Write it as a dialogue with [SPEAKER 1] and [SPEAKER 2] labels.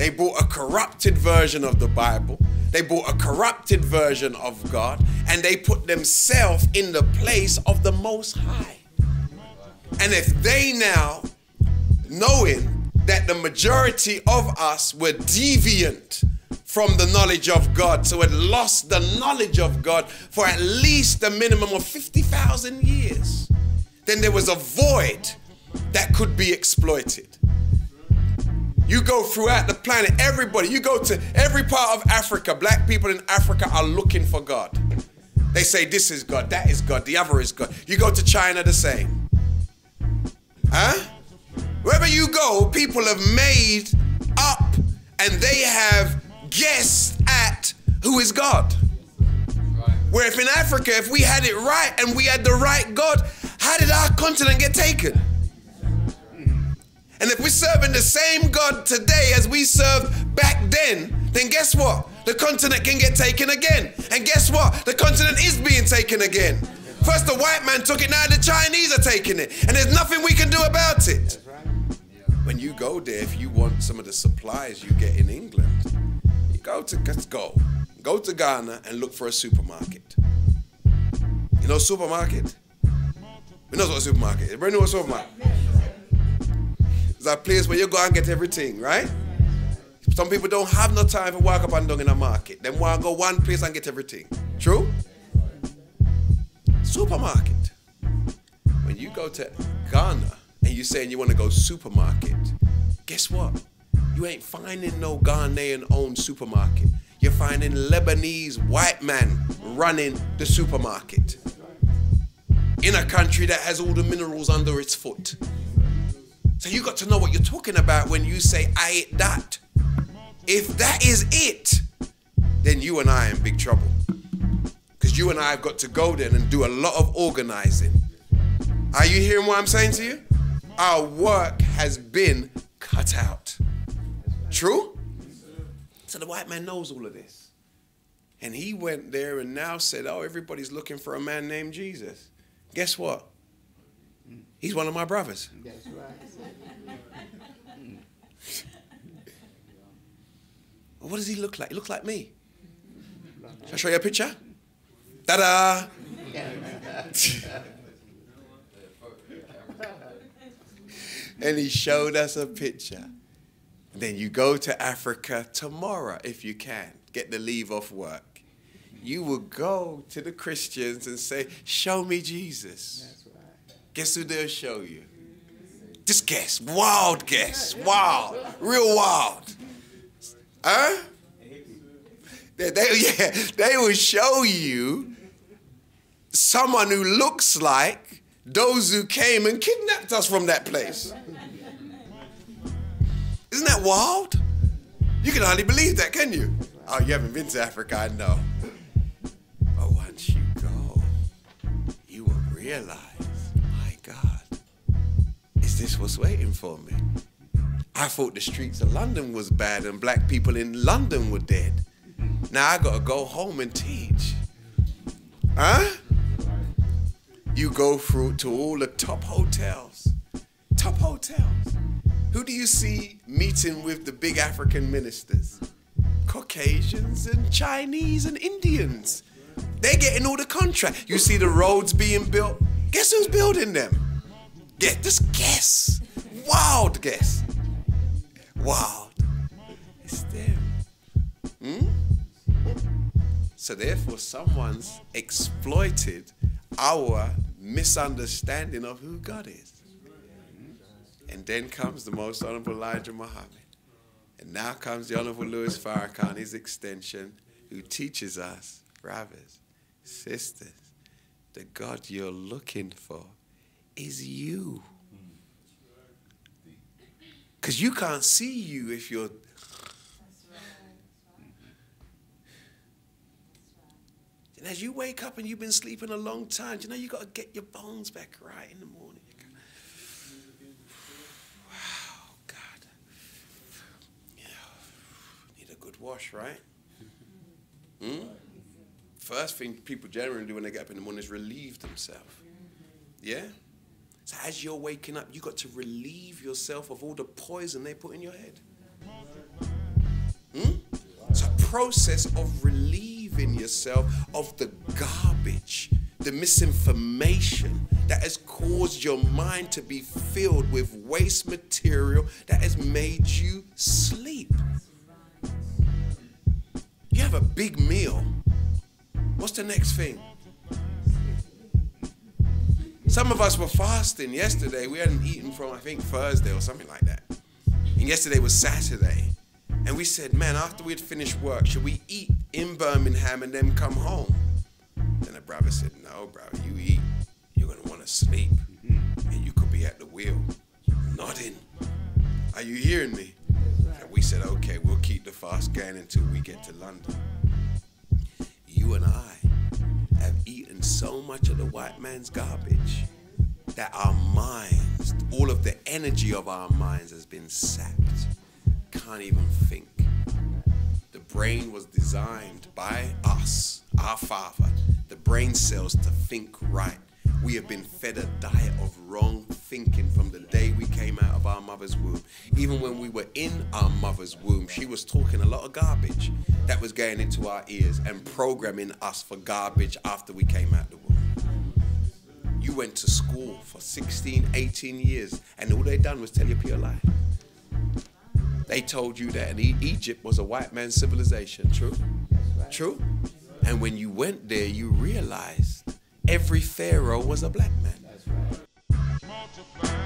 [SPEAKER 1] They brought a corrupted version of the Bible. They brought a corrupted version of God, and they put themselves in the place of the Most High. And if they now, knowing that the majority of us were deviant from the knowledge of God, so had lost the knowledge of God for at least a minimum of 50,000 years, then there was a void that could be exploited. You go throughout the planet, everybody, you go to every part of Africa, black people in Africa are looking for God. They say this is God, that is God, the other is God. You go to China, the same. Huh? Wherever you go, people have made up and they have guessed at who is God. Where if in Africa, if we had it right and we had the right God, how did our continent get taken? And if we're serving the same God today as we served back then guess what? The continent can get taken again. And guess what? The continent is being taken again. First the white man took it, now the Chinese are taking it. And there's nothing we can do about it. When you go there, if you want some of the supplies you get in England, you go to Ghana and look for a supermarket. You know supermarket? We know what a supermarket is. Everybody know what a supermarket is? It's a place where you go and get everything, right? Some people don't have no time to walk up and down in a market. They want to go one place and get everything. True? Supermarket. When you go to Ghana and you're saying you want to go supermarket, guess what? You ain't finding no Ghanaian-owned supermarket. You're finding Lebanese white man running the supermarket in a country that has all the minerals under its foot. So you got to know what you're talking about when you say, I ate that. If that is it, then you and I are in big trouble. Because you and I have got to go there and do a lot of organizing. Are you hearing what I'm saying to you? Our work has been cut out. True? So the white man knows all of this. And he went there and now said, oh, everybody's looking for a man named Jesus. Guess what? He's one of my brothers. That's right. What does he look like? He looks like me. Shall I show you a picture? Ta-da! And he showed us a picture. Then you go to Africa tomorrow, if you can, get the leave off work. You will go to the Christians and say, show me Jesus. That's right. Guess who they'll show you? Just guess. Wild guess. Wild. Real wild. Huh? They will show you someone who looks like those who came and kidnapped us from that place. Isn't that wild? You can hardly believe that, can you? Oh, you haven't been to Africa, I know. But once you go, you will realize, my God, is this what's waiting for me? I thought the streets of London was bad and black people in London were dead. Now I gotta go home and teach. Huh? You go through to all the top hotels. Top hotels. Who do you see meeting with the big African ministers? Caucasians and Chinese and Indians. They're getting all the contract. You see the roads being built. Guess who's building them? Yeah, just guess. Wild guess. Wild. It's them. So therefore, someone's exploited our misunderstanding of who God is. And then comes the Most Honorable Elijah Muhammad. And now comes the Honorable Louis Farrakhan, his extension, who teaches us, brothers, sisters, the God you're looking for is you. Because you can't see you if you're... And as you wake up and you've been sleeping a long time, you know you got to get your bones back right in the morning. Wow, God. Yeah, need a good wash, right? First thing people generally do when they get up in the morning is relieve themselves. Yeah? So as you're waking up, you got to relieve yourself of all the poison they put in your head. It's a process of relieving yourself of the garbage, the misinformation that has caused your mind to be filled with waste material that has made you sleep. You have a big meal. What's the next thing? Some of us were fasting yesterday. We hadn't eaten from, I think, Thursday or something like that. And yesterday was Saturday. And we said, man, after we'd finished work, should we eat in Birmingham and then come home? Then the brother said, no, bro, you eat. You're going to want to sleep. And you could be at the wheel, nodding. Are you hearing me? And we said, okay, we'll keep the fast going until we get to London. You and I have eaten so much of the white man's garbage that our minds, all of the energy of our minds has been sapped. Can't even think. The brain was designed by us, our Father, the brain cells to think right. We have been fed a diet of wrong thinking from the day we came out of our mother's womb. Even when we were in our mother's womb, she was talking a lot of garbage that was going into our ears and programming us for garbage after we came out the womb. You went to school for 16, 18 years and all they done was tell you a pure lie. They told you that Egypt was a white man's civilization, true? Right. True? And when you went there, you realized every pharaoh was a black man. That's right.